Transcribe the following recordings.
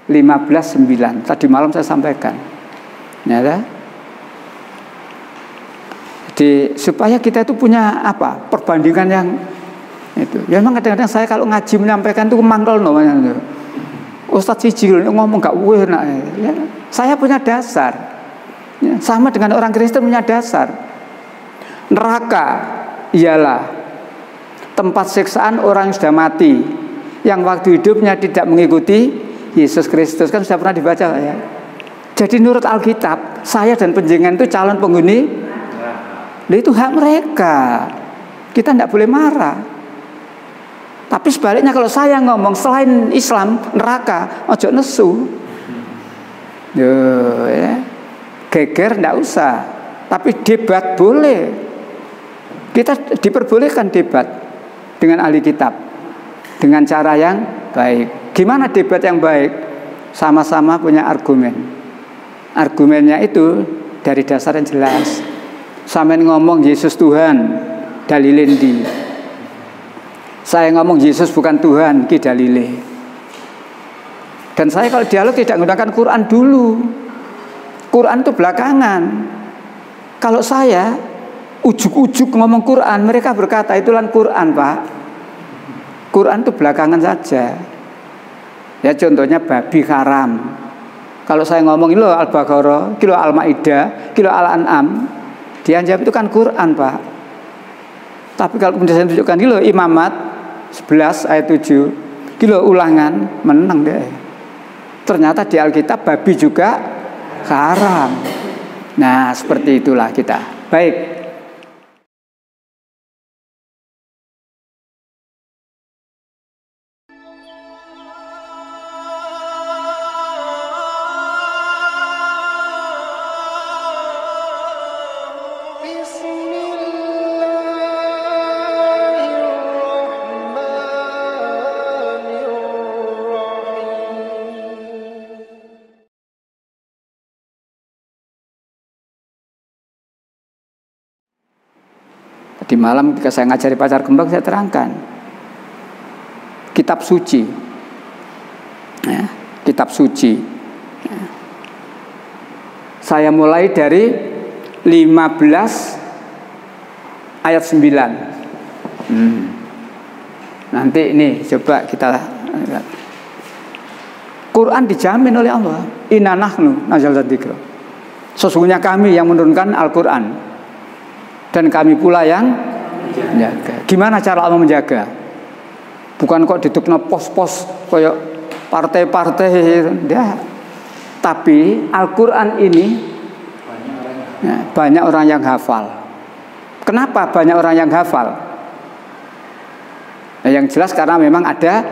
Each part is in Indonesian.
15:9. Tadi malam saya sampaikan. Ya, jadi supaya kita itu punya apa? Perbandingan yang itu. Ya memang kadang-kadang saya kalau ngaji menyampaikan itu mangkel namanya. Ustadz Sijil ngomong gak enak. Ya, saya punya dasar. Ya, sama dengan orang Kristen punya dasar. Neraka ialah tempat siksaan orang yang sudah mati, yang waktu hidupnya tidak mengikuti Yesus Kristus. Kan sudah pernah dibaca ya. Jadi menurut Alkitab, saya dan penjenengan itu calon penghuni. Nah, itu hak mereka. Kita tidak boleh marah. Tapi sebaliknya kalau saya ngomong selain Islam neraka, ojo nesu. Ya. Geger tidak usah. Tapi debat boleh. Kita diperbolehkan debat dengan ahli kitab dengan cara yang baik. Gimana debat yang baik? Sama-sama punya argumen. Argumennya itu dari dasar yang jelas. Sampai ngomong Yesus Tuhan, dalilin di. Saya ngomong Yesus bukan Tuhan, ki dalile. Dan saya kalau dialog tidak menggunakan Quran dulu. Quran itu belakangan. Kalau saya ujuk-ujuk ngomong Quran, mereka berkata itulah Quran, Pak. Quran itu belakangan saja. Ya contohnya babi haram. Kalau saya ngomong ini loh Al-Baqarah, kilo Al-Maidah, kilo Al-An'am, dia jawab itu kan Quran, Pak. Tapi kalau kemudian saya tunjukkan kilo Imamat 11 ayat 7, kilo Ulangan, menang deh. Ternyata di Alkitab babi juga haram. Nah, seperti itulah kita. Baik. Di malam ketika saya ngajari pacar kembang, saya terangkan kitab suci ya, kitab suci ya. Saya mulai dari 15 ayat 9. Nanti ini coba kita lihat. Quran dijamin oleh Allah, inna nahnu nazzalna dzikra. Sesungguhnya kami yang menurunkan Al-Quran, dan kami pula yang menjaga. Gimana cara Allah menjaga? Bukan kok didukno pos-pos kayak partai-partai ya. Tapi Al-Quran ini ya, banyak orang yang hafal. Kenapa banyak orang yang hafal? Nah, yang jelas karena memang ada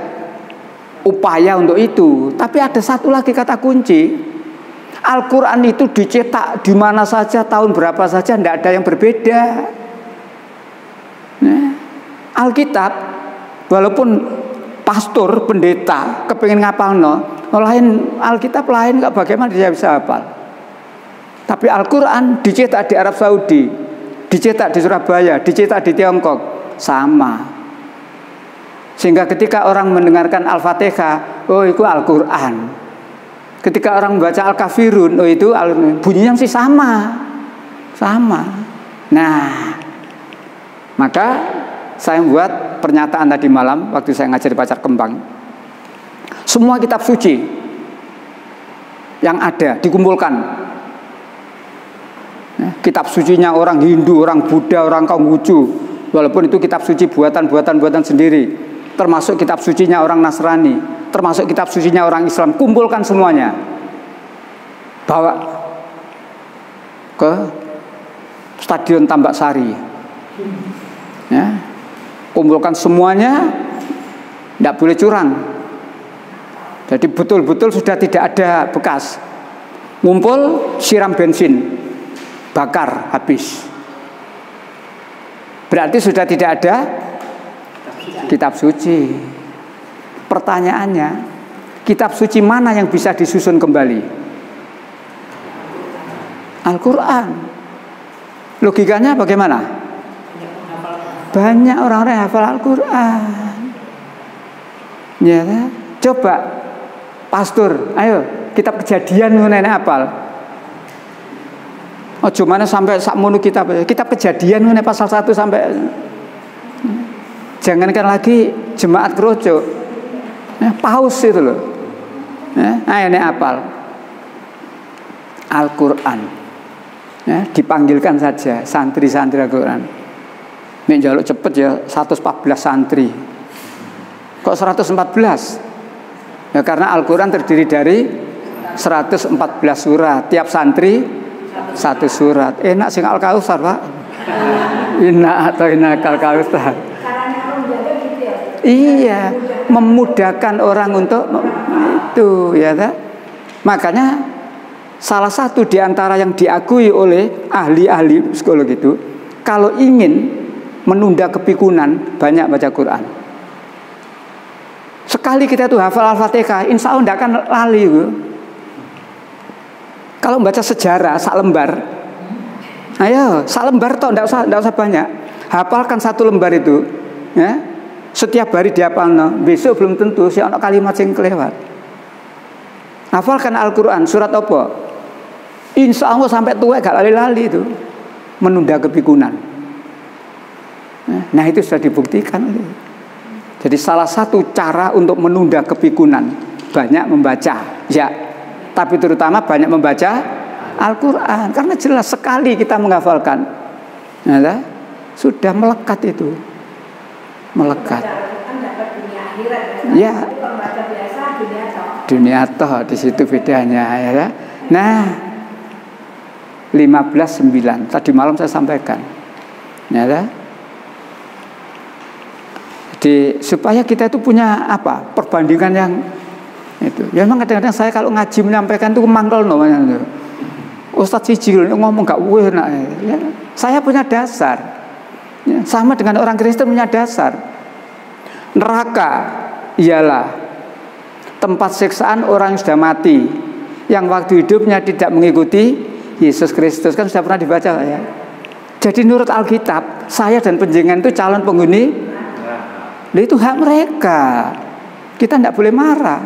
upaya untuk itu. Tapi ada satu lagi kata kunci. Al-Quran itu dicetak di mana saja, tahun berapa saja, tidak ada yang berbeda. Nah, Alkitab, walaupun pastor, pendeta, kepengen ngapalno, lain Alkitab lain, nggak bagaimana dia bisa hafal. Tapi Al-Quran dicetak di Arab Saudi, dicetak di Surabaya, dicetak di Tiongkok, sama. Sehingga ketika orang mendengarkan Al-Fatihah, oh itu Al-Quran. Ketika orang membaca Al-Kafirun, oh itu bunyinya mesti sama. Sama. Nah, maka saya membuat pernyataan tadi malam waktu saya ngajar di Pacar Kembang. Semua kitab suci yang ada dikumpulkan. Kitab sucinya orang Hindu, orang Buddha, orang Konghucu, walaupun itu kitab suci buatan sendiri, termasuk kitab sucinya orang Nasrani, termasuk kitab sucinya orang Islam, kumpulkan semuanya, bawa ke Stadion Tambak Sari ya. Kumpulkan semuanya, tidak boleh curang. Jadi betul-betul sudah tidak ada bekas. Ngumpul, siram bensin, bakar, habis. Berarti sudah tidak ada kitab suci. Pertanyaannya, kitab suci mana yang bisa disusun kembali? Al-Quran. Logikanya bagaimana? Banyak orang-orang yang hafal Al-Quran. Ya, coba Pastor, ayo kitab Kejadian ngene apal. Ojo mana sampai sakmono kitab Kejadian ngene pasal 1 sampai. Jangankan lagi jemaat keroco, paus itu loh. Ayo nek apal Al-Quran. Dipanggilkan saja santri-santri Al-Quran. Nek njaluk cepet ya 114 santri. Kok 114? Ya karena Al-Quran terdiri dari 114 surat. Tiap santri 1 surat. Enak sing Al-Kautsar, Pak. Enak atau enak Al-Kautsar. Iya, memudahkan orang untuk itu, ya tak? Makanya salah satu di antara yang diakui oleh ahli-ahli psikologi itu, kalau ingin menunda kepikunan, banyak baca Quran. Sekali kita tuh hafal Al-Fatihah, insya Allah tidak akan lali. Kalau membaca sejarah sak lembar, ayo sak lembar toh, tidak usah banyak. Hafalkan 1 lembar itu, ya. Setiap hari dihafalno, besok belum tentu si ono kalimat sing kelewat. Hafalkan Al-Quran surat apa? Insya Allah sampai tua gak lali-lali itu, menunda kepikunan. Nah itu sudah dibuktikan. Jadi salah satu cara untuk menunda kepikunan banyak membaca, ya. Tapi terutama banyak membaca Al-Quran, karena jelas sekali kita menghafalkan, ya, sudah melekat itu, melekat. Ya, dunia toh di situ bedanya, ya. Nah, 15:9 tadi malam saya sampaikan, ya. Jadi supaya kita itu punya apa? Perbandingan yang itu. Ya memang kadang-kadang saya kalau ngaji menyampaikan itu mangkel namanya. Ustadz Sijil ngomong gak enak. Ya. Saya punya dasar. Ya, sama dengan orang Kristen punya dasar. Neraka ialah tempat siksaan orang yang sudah mati, yang waktu hidupnya tidak mengikuti Yesus Kristus. Kan sudah pernah dibaca ya. Jadi menurut Alkitab, saya dan penjenengan itu calon penghuni. Itu hak mereka. Kita tidak boleh marah.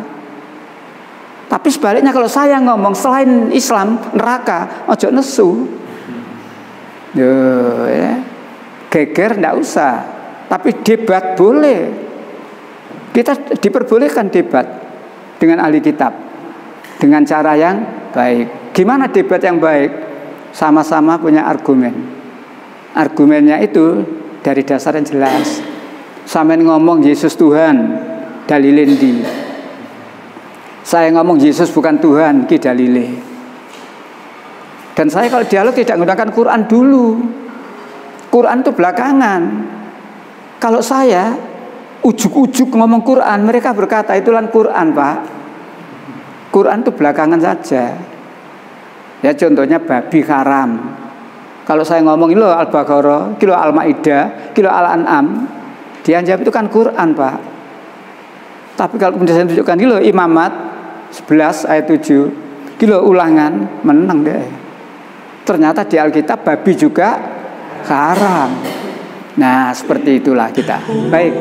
Tapi sebaliknya kalau saya ngomong selain Islam neraka, ojo nesu. Ya. Geger tidak usah. Tapi debat boleh. Kita diperbolehkan debat dengan ahli kitab, dengan cara yang baik. Gimana debat yang baik? Sama-sama punya argumen. Argumennya itu dari dasar yang jelas. Sampeyan ngomong Yesus Tuhan, dalilin di. Saya ngomong Yesus bukan Tuhan, ki dalile. Dan saya kalau dialog tidak menggunakan Quran dulu. Quran itu belakangan. Kalau saya ujuk-ujuk ngomong Quran, mereka berkata itulah Quran, Pak. Quran itu belakangan saja. Ya contohnya babi haram. Kalau saya ngomong ini loh Al-Baqarah, kilo Al-Maidah, kilo Al-An'am, dia jawab itu kan Quran, Pak. Tapi kalau kemudian saya tunjukkan kilo Imamat 11 ayat 7, kilo Ulangan, menang deh. Ternyata di Alkitab babi juga haram. Nah seperti itulah kita. Baik.